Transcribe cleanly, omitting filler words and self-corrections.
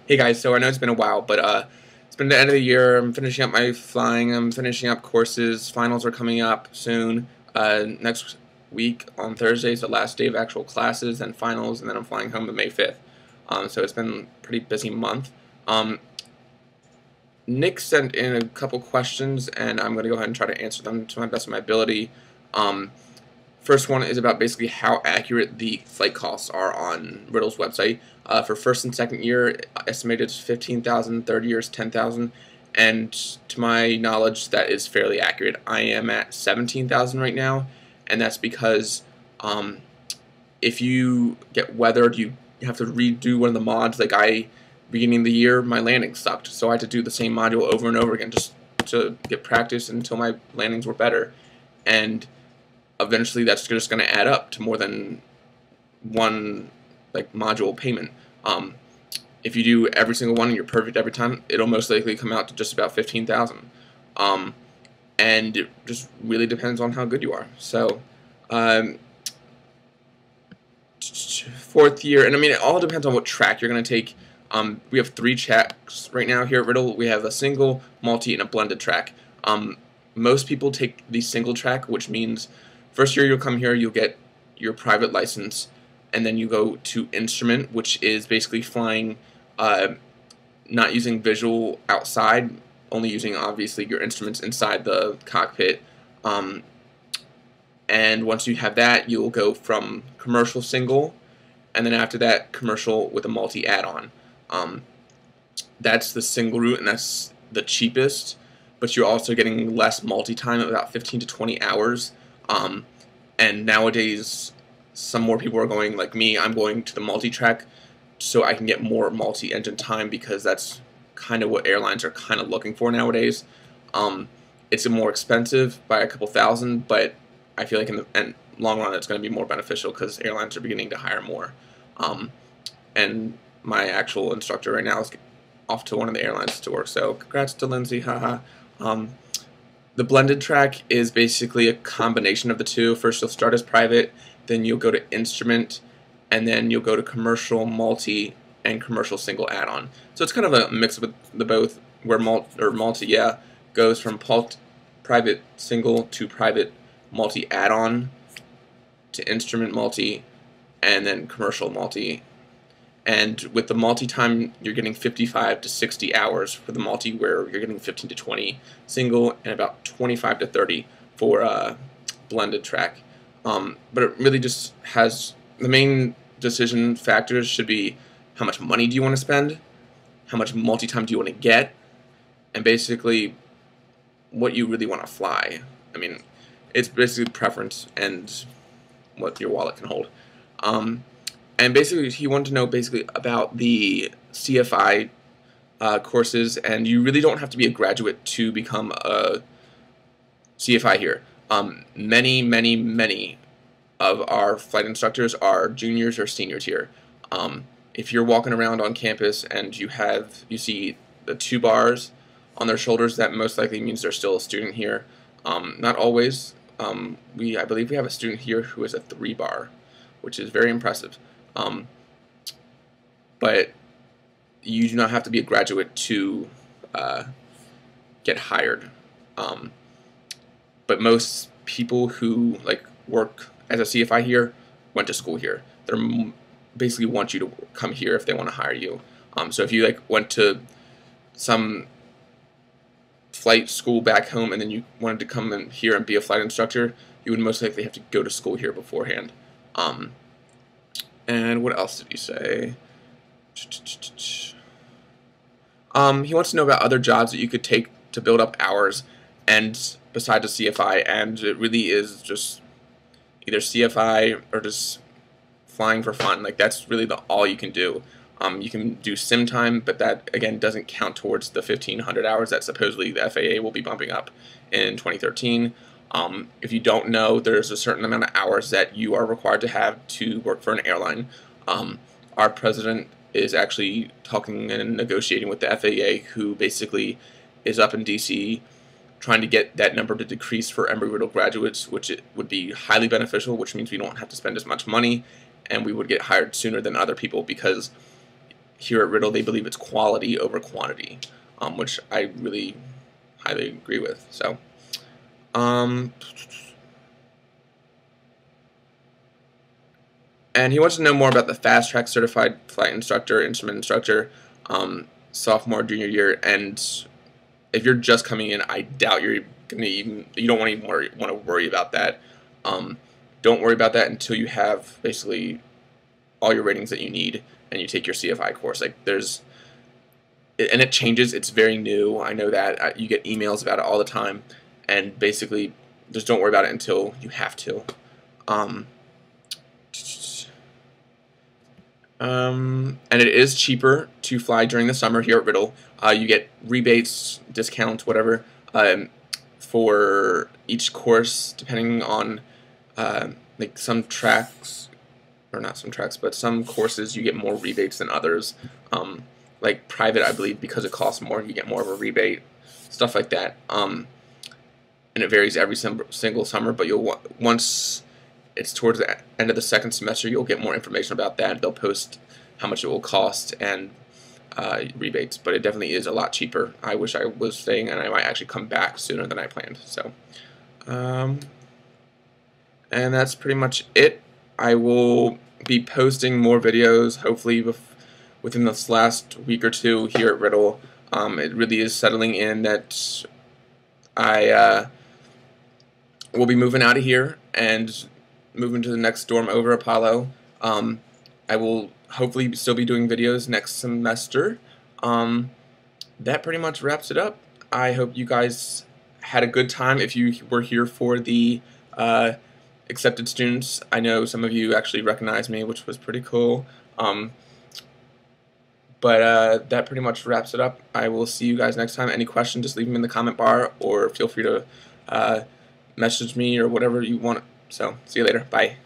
Hey guys, so I know it's been a while, but it's been the end of the year. I'm finishing up my flying. I'm finishing up courses. Finals are coming up soon. Next week on Thursday is the last day of actual classes and finals, and then I'm flying home on May 5th. So it's been a pretty busy month. Um, Nick sent in a couple questions, and I'm going to go ahead and try to answer them to my best of my ability. Um, First one is about basically how accurate the flight costs are on Riddle's website. For first and second year, estimated is 15,000. Third year is 10,000, and to my knowledge, that is fairly accurate. I am at 17,000 right now, and that's because if you get weathered, you have to redo one of the mods. Like beginning of the year, my landing sucked, so I had to do the same module over and over again just to get practice until my landings were better, and eventually that's just going to add up to more than one module payment. If you do every single one and you're perfect every time, it'll most likely come out to just about 15,000. And it just really depends on how good you are. So fourth year, and I mean it all depends on what track you're going to take. We have 3 tracks right now here at Riddle. We have a single, multi, and a blended track. Most people take the single track, which means first year you'll come here, you'll get your private license, and then you go to instrument, which is basically flying, not using visual outside, only using obviously your instruments inside the cockpit. And once you have that, you'll go from commercial single, and then after that commercial with a multi add-on. That's the single route, and that's the cheapest, but you're also getting less multi-time, about 15 to 20 hours. And nowadays, some more people are going, like me, I'm going to the multi-track so I can get more multi-engine time, because that's kind of what airlines are kind of looking for nowadays. It's more expensive by a couple thousand, but I feel like in the long run it's going to be more beneficial because airlines are beginning to hire more. And my actual instructor right now is off to one of the airlines to work, so congrats to Lindsay, haha. The blended track is basically a combination of the two. First you'll start as private, then you'll go to instrument, and then you'll go to commercial, multi, and commercial single add-on. So it's kind of a mix of the both, where multi goes from private single to private multi add-on to instrument multi, and then commercial multi. And with the multi-time, you're getting 55 to 60 hours for the multi, where you're getting 15 to 20 single and about 25 to 30 for blended track. But it really just has, the main decision factors should be how much money do you want to spend, how much multi-time do you want to get, and basically what you really want to fly. I mean, it's basically preference and what your wallet can hold. And basically, he wanted to know basically about the CFI courses, and you really don't have to be a graduate to become a CFI here. Many of our flight instructors are juniors or seniors here. If you're walking around on campus and you see the 2 bars on their shoulders, that most likely means they're still a student here. Not always. I believe we have a student here who is a 3 bar, which is very impressive. But you do not have to be a graduate to get hired. But most people who work as a CFI here went to school here. They basically want you to come here if they want to hire you. So if you went to some flight school back home and then you wanted to come in here and be a flight instructor, you would most likely have to go to school here beforehand. And what else did he say? He wants to know about other jobs that you could take to build up hours, and besides a CFI, and it really is just either CFI or just flying for fun. That's really all you can do. You can do sim time, but that again doesn't count towards the 1,500 hours that supposedly the FAA will be bumping up in 2013. If you don't know, there's a certain amount of hours that you are required to have to work for an airline. Our president is actually talking and negotiating with the FAA, who basically is up in DC trying to get that number to decrease for Embry-Riddle graduates, which it would be highly beneficial, which means we don't have to spend as much money and we would get hired sooner than other people, because here at Riddle, they believe it's quality over quantity, which I really highly agree with. So, and he wants to know more about the Fast Track Certified Flight Instructor, Instrument Instructor, sophomore, junior year. And if you're just coming in, I doubt you don't want to worry about that. Don't worry about that until you have basically all your ratings that you need and you take your CFI course. Like and it changes. It's very new. I know that you get emails about it all the time, and basically just don't worry about it until you have to. And it is cheaper to fly during the summer here at Riddle. You get rebates, discounts, whatever, for each course, depending on like some tracks, or not some tracks, but some courses you get more rebates than others. Like private, I believe, because it costs more, you get more of a rebate, stuff like that. And it varies every single summer, but once it's towards the end of the second semester, you'll get more information about that. They'll post how much it will cost and rebates, but it definitely is a lot cheaper. I wish I was staying, and I might actually come back sooner than I planned. So, and that's pretty much it. I will be posting more videos, hopefully within this last week or two here at Riddle. It really is settling in that I will be moving out of here and moving to the next dorm over, Apollo. I will hopefully still be doing videos next semester. That pretty much wraps it up. I hope you guys had a good time if you were here for the accepted students. I know some of you actually recognized me, which was pretty cool. But that pretty much wraps it up. I will see you guys next time. Any questions, just leave them in the comment bar, or feel free to message me or whatever you want. So, see you later. Bye.